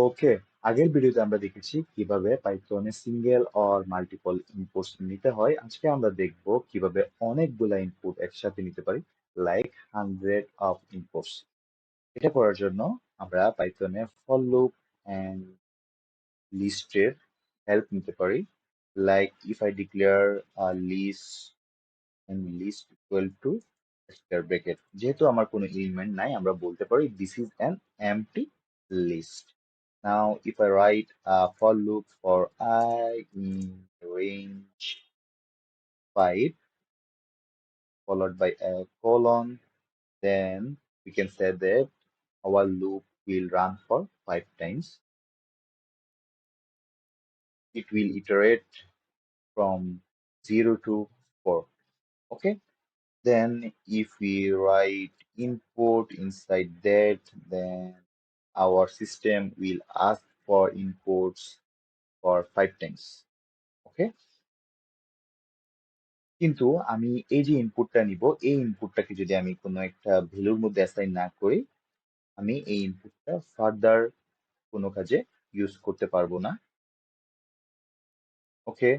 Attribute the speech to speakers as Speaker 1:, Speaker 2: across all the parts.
Speaker 1: ওকে, আগের ভিডিওতে আমরা দেখেছি কিভাবে পাইথনে সিঙ্গেল অর মাল্টিপল ইনপুটস নিতে হয়। আজকে আমরা দেখব কিভাবে অনেকগুলা ইনপুট একসাথে নিতে পারি, লাইক 100 অফ ইনপুটস। এটা করার জন্য আমরা পাইথনে ফর লুপ এন্ড লিস্টের হেল্প নিতে পারি। Like if I declare list and list equal to square bracket, যেহেতু আমার কোনো এলিমেন্ট নাই আমরা বলতে পারি this is an empty list. Now, if I write a for loop for I in range 5 followed by a colon, then we can say that our loop will run for 5 times. It will iterate from 0 to 4. Okay. Then if we write input inside that, then our system will ask for inputs for 5 times. Okay. কিন্তু আমি এই যে ইনপুটটা নিব, এই ইনপুটটাকে যদি আমি কোনো একটা ভ্যালুর মধ্যে অ্যাসাইন না করি, আমি এই ইনপুটটা ফার্দার কোনো কাজে ইউজ করতে পারবো না। ওকে,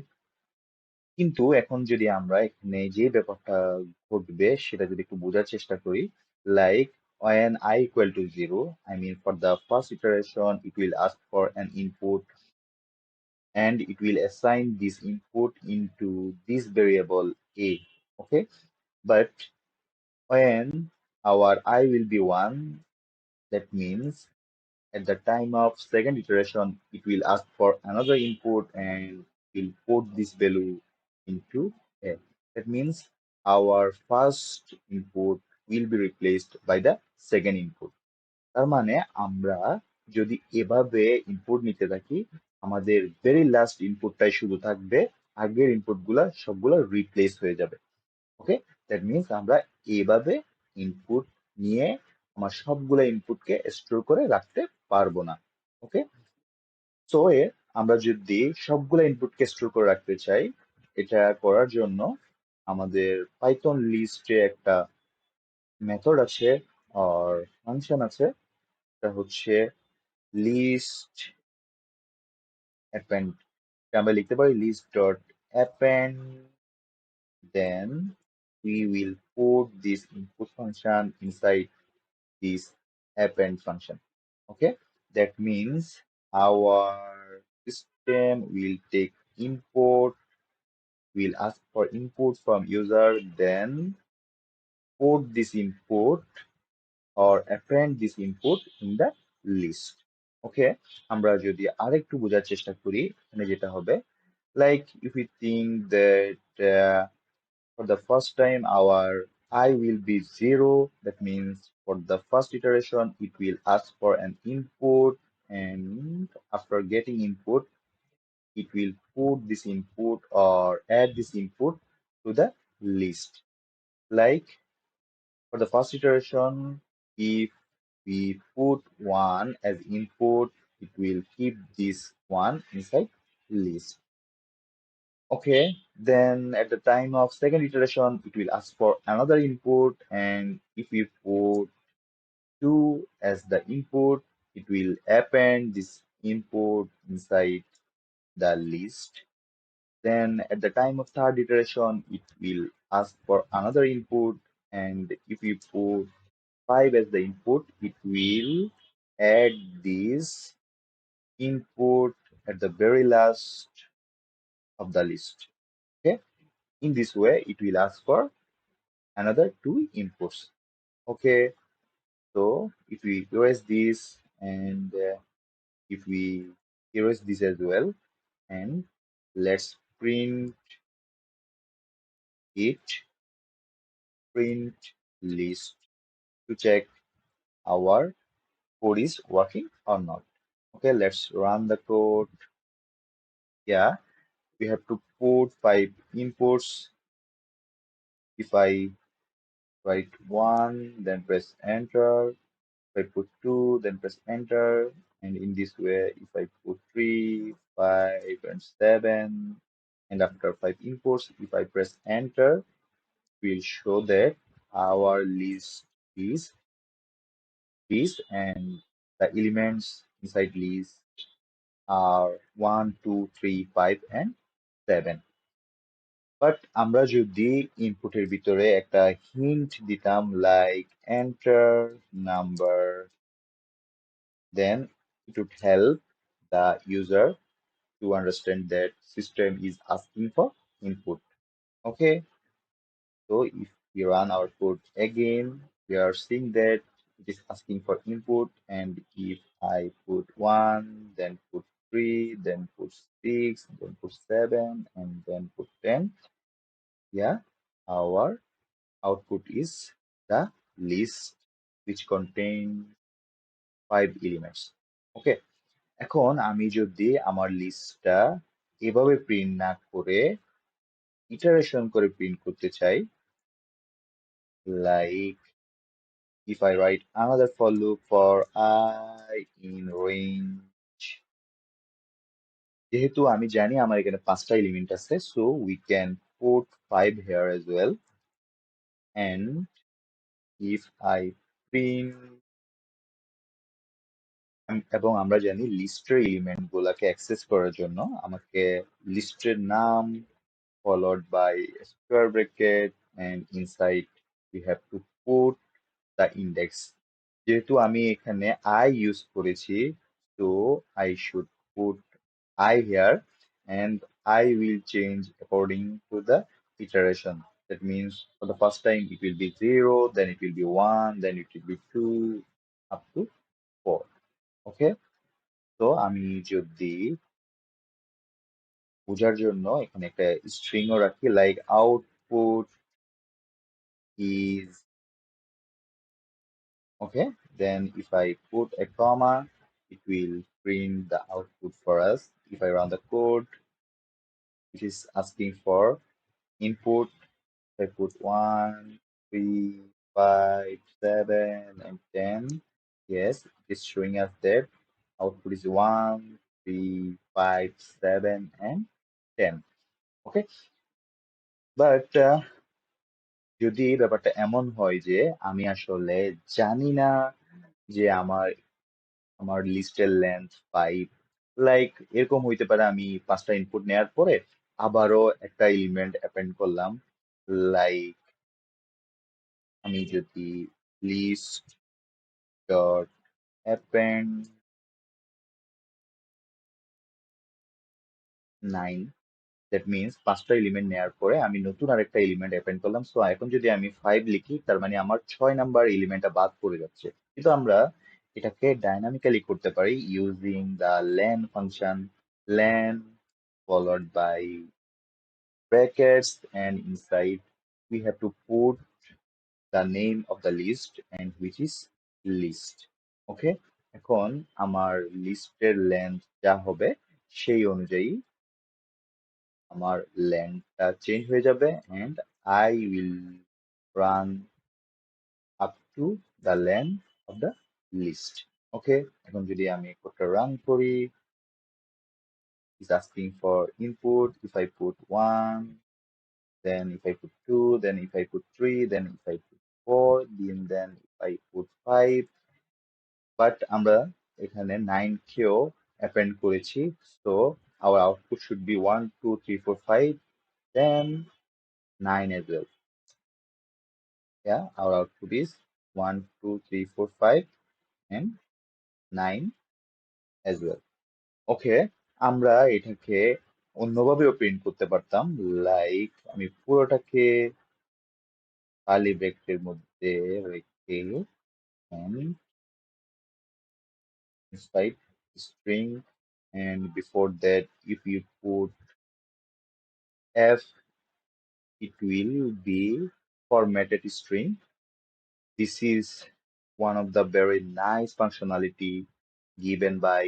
Speaker 1: কিন্তু এখন যদি আমরা এখানে যে ব্যাপারটা ঘটবে সেটা যদি একটু বোঝার চেষ্টা করি, like when I equal to 0, I mean for the first iteration it will ask for an input and it will assign this input into this variable a. Okay, but when our I will be 1, that means at the time of second iteration, it will ask for another input and will put this value into A. That means our first input will be replaced by the second input. তার মানে আমরা যদি এভাবে input নিতে থাকি, আমাদের very last ইনপুটটাই শুধু থাকবে, আগের ইনপুট গুলা সবগুলো রিপ্লেস হয়ে যাবে। ওকে, দ্যাট মিনস আমরা এইভাবে ইনপুট নিয়ে আমার সবগুলা ইনপুটকে স্টোর করে রাখতে পারবো না। ওকে, সো আমরা যদি সবগুলা ইনপুটকে স্টোর করে রাখতে চাই, এটা করার জন্য আমাদের পাইথন লিস্টে একটা মেথড আছে আর ফাংশন আছে, এটা হচ্ছে লিস্ট অ্যাপেন্ড। আমরা লিখতে পারি list dot append, then we will put this input function inside this append function. Okay, that means our system will take input, will ask for input from user, then put this input or append this input in the list. Okay, আমরা যদি আরেকটু বোঝার চেষ্টা করি, এখানে যেটা হবে, like if we think that for the first time our I will be 0, that means for the first iteration it will ask for an input, and after getting input it will put this input or add this input to the list. Like for the first iteration, if we put 1 as input, it will keep this 1 inside list. Okay, then at the time of second iteration, it will ask for another input, and if we put 2 as the input, it will append this input inside the list. Then at the time of third iteration, it will ask for another input, and if we put 5 as the input, it will add this input at the very last of the list. Okay, in this way, it will ask for another 2 inputs. Okay, so if we erase this and if we erase this as well, and let's print it, print list to check our code is working or not. Okay, let's run the code. Yeah, we have to put 5 inputs. If I write 1, then press enter. If I put 2, then press enter. And in this way, if I put 3, 5, and 7, and after 5 inputs, if I press enter, it will show that our list is this and the elements inside list are 1, 2, 3, 5 and 7. But আমরা যদি ইনপুটের ভিতরে একটা hint দিতাম like enter number, then it would help the user to understand that system is asking for input. Okay, so if we run our code again, we are seeing that it is asking for input, and if I put 1, then put 3, then put 6, then put 7, and then put 10, yeah, our output is the list which contains 5 elements. Okay, এখন আমি যদি আমার লিস্টটা এভাবে print না করে iteration করে print করতে চাই, like if I write another for loop for I in range, যেহেতু আমি জানি আমার এখানে 5টা এলিমেন্ট আছে, so we can put 5 here as well. And if I print, এবং আমরা জানি লিস্টের এলিমেন্ট গুলাকে অ্যাক্সেস করার জন্য আমাকে লিস্টের নাম followed by a square bracket, and inside we have to put the index. যেহেতু আমি এখানে I use করেছি, so I should put I here, and I will change according to the iteration. That means for the first time it will be 0, then it will be 1, then it will be 2, up to 4. Okay, so আমি যদি বোঝার জন্য এখানে একটা স্ট্রিংও রাখি like output is. Okay, then if I put a comma, it will print the output for us. If I run the code, it is asking for input. If I put 1, 3, 5, 7, and 10, yes, it is showing us that output is 1, 3, 5, 7, and 10. Okay, but যদি ব্যাপারটা এমন হয় যে আমি আসলে জানি না যে আমার আমার লিস্টের লেন্থ 5, লাইক এরকম হইতে পারে আমি 5টা ইনপুট নেওয়ার পরে আবারও একটা এলিমেন্ট অ্যাপেন্ড করলাম, লাইক আমি যদি list dot append 9, that means 5টা এলিমেন্ট নেওয়ার পরে আমি নতুন আরেকটা এলিমেন্ট অ্যাপেন্ড করলাম, সো এখন যদি আমি 5 লিখি তার মানে আমার 6 নাম্বার এলিমেন্টটা বাদ পড়ে যাচ্ছে। কিন্তু আমরা এটাকে ডাইনামিক্যালি করতে পারি using the len function, len followed by brackets, and inside we have to put the name of the list, and which is list. Okay, এখন আমার লিস্টের লেন্থ যা হবে সেই অনুযায়ী আমার লেন্থটা চেঞ্জ হয়ে যাবে, and I will run up to the length of the list. Okay, এখন যদি আমি কোডটা রান করি, it's asking for input. If I put 1, then if I put 2, then if I put 3, then if I put 4, then if I put 5, but আমরা এখানে 9 কেও append করেছি, so our output should be 1, 2, 3, 4, 5, then 9 as well. Yeah, our output is 1, 2, 3, 4, 5 and 9 as well. ওকে, আমরা এটাকে অন্যভাবেও print করতে পারতাম, like আমি পুরোটাকে curly ব্র্যাকেটের মধ্যে রেখে and inside string, and before that if you put f, it will be formatted string. This is one of the very nice functionality given by,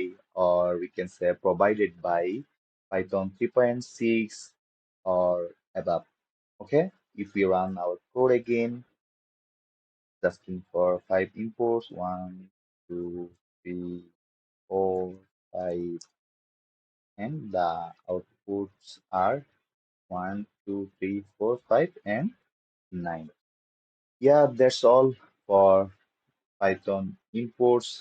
Speaker 1: or we can say provided by, Python 3.6 or above. Okay, if we run our code again, it's asking for 5 inputs: 1, 2, 3, 4, 5, and the outputs are 1, 2, 3, 4, 5, and 9. Yeah, that's all for Python imports.